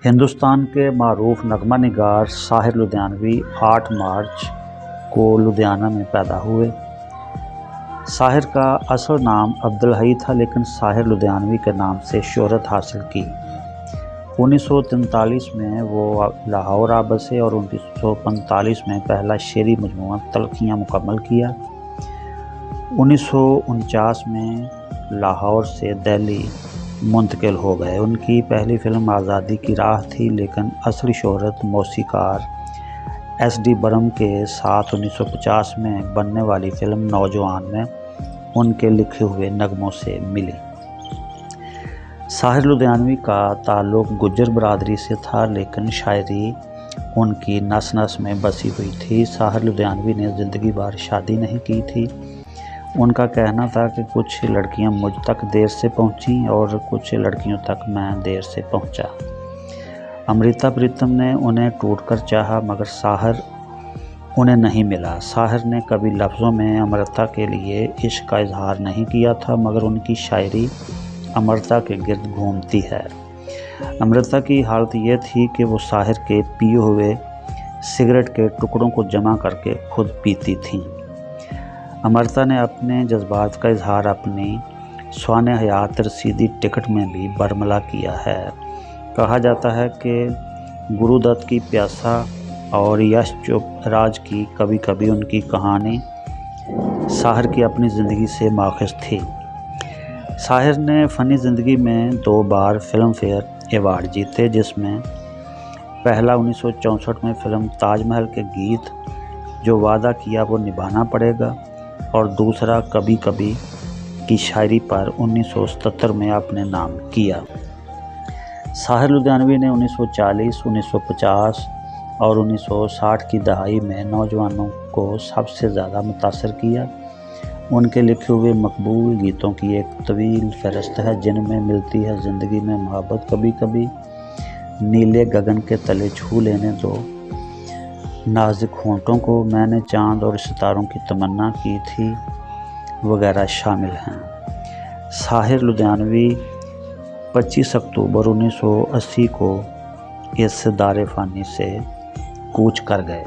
ہندوستان کے معروف نغمہ نگار ساحر لدھیانوی 8 مارچ کو لدھیانہ میں پیدا ہوئے۔ ساحر کا اصل نام عبدالحی تھا، لیکن ساحر لدھیانوی کے نام سے شہرت حاصل کی۔ 1943 میں وہ لاہور آ بسے اور 1945 میں پہلا شعری مجموعہ تلخیاں مکمل کیا۔ 1949 میں لاہور سے دہلی منتقل ہو گئے۔ ان کی پہلی فلم آزادی کی راہ تھی، لیکن اصلی شہرت موسیقار ایس ڈی برہم کے ساتھ 1950 میں بننے والی فلم نوجوان میں ان کے لکھے ہوئے نغموں سے ملی۔ ساحر لدھیانوی کا تعلق گجر برادری سے تھا، لیکن شاعری ان کی نس نس میں بسی ہوئی تھی۔ ساحر لدھیانوی نے زندگی بھر شادی نہیں کی تھی۔ ان کا کہنا تھا کہ کچھ لڑکیاں مجھ تک دیر سے پہنچیں اور کچھ لڑکیوں تک میں دیر سے پہنچا۔ امرتا پریتم نے انہیں ٹوٹ کر چاہا، مگر ساحر انہیں نہیں ملا۔ ساحر نے کبھی لفظوں میں امرتا کے لیے عشق کا اظہار نہیں کیا تھا، مگر ان کی شاعری امرتا کے گرد گھومتی ہے۔ امرتا کی حالت یہ تھی کہ وہ ساحر کے پیے ہوئے سگریٹ کے ٹکڑوں کو جمع کر کے خود پیتی تھیں۔ امرتا نے اپنے جذبات کا اظہار اپنی سوانح حیات رسیدی ٹکٹ میں بھی برملا کیا ہے۔ کہا جاتا ہے کہ گرو دت کی پیاسا اور یش چوپڑا راج کی کبھی کبھی ان کی کہانی ساحر کی اپنی زندگی سے ماخذ تھی۔ ساحر نے فنی زندگی میں 2 بار فلم فیئر ایوارڈ جیتے، جس میں پہلا 1964 میں فلم تاج محل کے گیت جو وعدہ کیا وہ نبھانا پڑے گا، اور دوسرا کبھی کبھی کی شاعری پر 1977 میں اپنے نام کیا۔ ساحر لدھیانوی نے 1940، 1950 اور 1960 کی دہائی میں نوجوانوں کو سب سے زیادہ متاثر کیا۔ ان کے لکھے ہوئے مقبول گیتوں کی ایک طویل فہرست ہے، جن میں ملتی ہے زندگی میں محبت کبھی کبھی، نیلے گگن کے تلے چھو لینے دو، نازک ہونٹوں کو، میں نے چاند اور ستاروں کی تمنا کی تھی وغیرہ شامل ہیں۔ ساحر لدھیانوی 25 اکتوبر 1980 کو اس دار فانی سے کوچ کر گئے۔